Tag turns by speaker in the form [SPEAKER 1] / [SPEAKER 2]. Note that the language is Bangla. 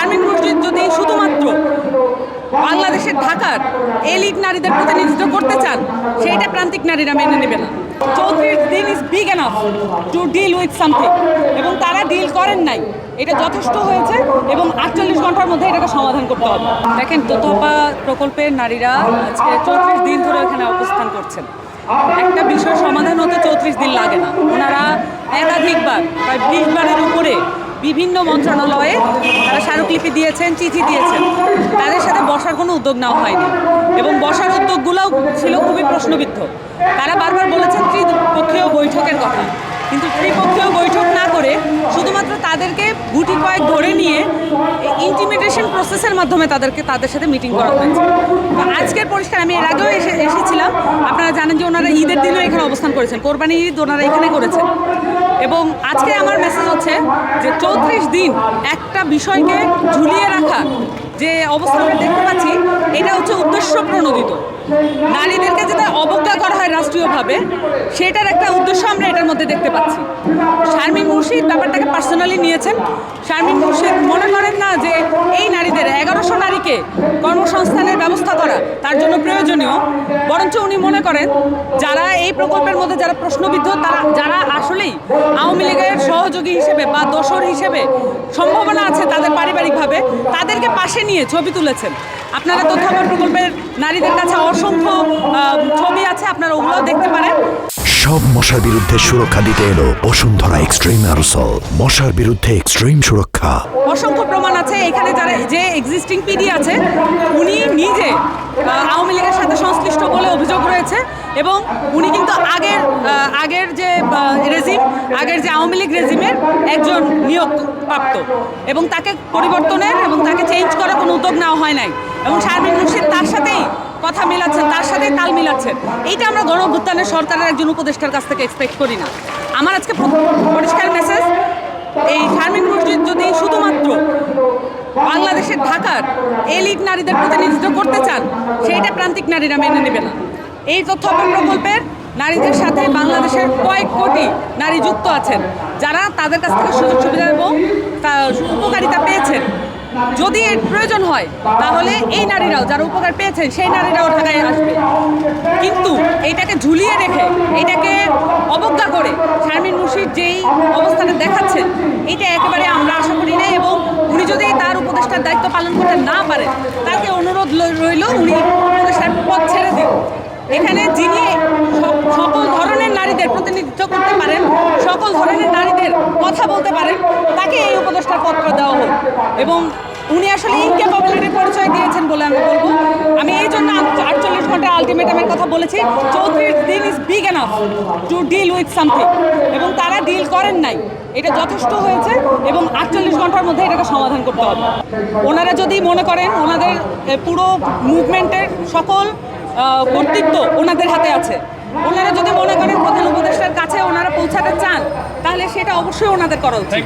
[SPEAKER 1] শারমিন মুর্শিদ যদি শুধুমাত্র বাংলাদেশের ঢাকার এলিট নারীদের প্রতিনিধিত্ব করতে চান, সেইটা প্রান্তিক নারীরা মেনে নেবে না। 34 দিন is big enough to deal with something, এবং তারা ডিল করেন নাই। এটা যথেষ্ট হয়েছে এবং 48 ঘন্টার মধ্যে এটাকে সমাধান করতে হবে। দেখেন, তোতপা প্রকল্পের নারীরা আজকে 34 দিন ধরে এখানে অবস্থান করছেন। একটা বিষয় সমাধান হতে 34 দিন লাগে না। ওনারা একাধিকবার, প্রায় 20 বারের উপরে বিভিন্ন মন্ত্রণালয়ে তারা স্মারকলিপি দিয়েছেন, চিঠি দিয়েছেন। তাদের সাথে বসার কোনো উদ্যোগ নেওয়া হয়নি, এবং বসার উদ্যোগগুলোও ছিল খুবই প্রশ্নবিদ্ধ। তারা বারবার বলেছেন ত্রিপক্ষীয় বৈঠকের কথা, কিন্তু ত্রিপক্ষীয় বৈঠক না করে শুধুমাত্র তাদেরকে গুটি কয়েক ধরে নিয়ে ইন্টিমিডেশন প্রসেসের মাধ্যমে তাদের সাথে মিটিং করা হয়েছে। তো আজকের পরিষ্কার, আমি এর আগেও এসেছিলাম। আপনারা জানেন যে ওনারা ঈদের দিনও এখানে অবস্থান করেছেন, কোরবানি ঈদ ওনারা এখানে করেছেন। এবং আজকে আমার মেসেজ হচ্ছে যে 34 দিন একটা বিষয়কে ঝুলিয়ে রাখা যে অবস্থা আমরা দেখতে পাচ্ছি, এটা হচ্ছে উদ্দেশ্য প্রণোদিত। নারীদেরকে যেটা অবজ্ঞা করা হয় রাষ্ট্রীয়ভাবে, সেটার একটা উদ্দেশ্য আমরা এটার মধ্যে দেখতে পাচ্ছি। শারমিন মুর্শিদ ব্যাপারটাকে পার্সোনালি নিয়েছেন। শারমিন মুর্শিদ মনে করেন না যে এই নারীদের 1100 নারীকে কর্মসংস্থানের ব্যবস্থা করা তার জন্য প্রয়োজনীয়, বরঞ্চ উনি মনে করেন যারা এই প্রকল্পের মধ্যে যারা প্রশ্নবিদ্ধ, যারা আসলেই আওয়ামী লীগের সহযোগী হিসেবে বা দোসর হিসেবে সম্ভাবনা আছে তাদের পারিবারিকভাবে, তাদেরকে পাশে নিয়ে ছবি তুলেছেন। আপনারা তোতপা প্রকল্পের নারীদের কাছে অসংখ্য ছবি আছে, আপনারা ওগুলোও দেখতে পারেন।
[SPEAKER 2] সব মশার বিরুদ্ধে সুরক্ষা দিতে এলো বসুন্ধরা এক্সট্রিম অ্যারোসল, মশার বিরুদ্ধে এক্সট্রিম সুরক্ষা।
[SPEAKER 1] অসংখ্য প্রমাণ আছে এখানে। যারা যে এক্সিস্টিং পিডি আছে, উনি নিজে আওয়ামী লীগের সাথে সংশ্লিষ্ট বলে অভিযোগ রয়েছে, এবং উনি কিন্তু আগের যে রেজিম, আগের যে আওয়ামী লীগ রেজিমের একজন নিয়োগপ্রাপ্ত, এবং তাকে পরিবর্তনের এবং তাকে চেঞ্জ করার কোনো উদ্যোগ নেওয়া হয় নাই। এবং শারমিন মুর্শিদ তার সাথেই কথা মিলাচ্ছেন, তার সাথে তাল মিলাচ্ছেন। এইটা আমরা গণঅভ্যুত্থানের সরকারের একজন উপদেষ্টার কাছ থেকে এক্সপেক্ট করি না। আমার আজকে পরিষ্কার মেসেজ, এই শারমিন মুর্শিদ যদি শুধুমাত্র বাংলাদেশের ঢাকার এলিট নারীদের প্রতিনিধিত্ব করতে চান, সেইটা প্রান্তিক নারীরা মেনে নেবে না। এই তোতপা প্রকল্পের নারীদের সাথে বাংলাদেশের কয়েক কোটি নারী যুক্ত আছেন, যারা তাদের কাছ থেকে সুযোগ সুবিধা এবং উপকারিতা পেয়েছেন। যদি এর প্রয়োজন হয়, তাহলে এই নারীরাও যারা উপকার পেয়েছেন সেই নারীরাও ঢাকায় আসবে। কিন্তু এইটাকে ঝুলিয়ে রেখে, এটাকে অবজ্ঞা করে শারমিন মুর্শিদ যেই অবস্থাটা দেখাচ্ছেন, এইটা একেবারে আমরা আশা করি না। এবং উনি যদি তার উপদেষ্টার দায়িত্ব পালন করতে না পারেন, তাকে অনুরোধ রইল উনি উপদেষ্টার পদ ছেড়ে দিন। এখানে যিনি সকল ধরনের নারীদের প্রতিনিধিত্ব করতে পারেন, সকল ধরনের নারীদের কথা বলতে পারেন, তাকে এই উপদেষ্টার পত্র দেওয়া হোক। এবং উনি আসলে ইনক্যাপাবিলিটির পরিচয় দিয়েছেন বলে আমি বলবো। আমি এই জন্য 48 ঘন্টার আলটিমেটামের কথা বলেছি। 34 দিন is big enough to deal with something, এবং তারা ডিল করেন নাই। এটা যথেষ্ট হয়েছে এবং 48 ঘন্টার মধ্যে এটাকে সমাধান করতে হবে। ওনারা যদি মনে করেন ওনাদের পুরো মুভমেন্টের সকল কর্তৃত্ব ওনাদের হাতে আছে, ওনারা যদি মনে করেন প্রধান উপদেষ্টার কাছে ওনারা পৌঁছাতে চান, তাহলে সেটা অবশ্যই ওনাদের করা উচিত।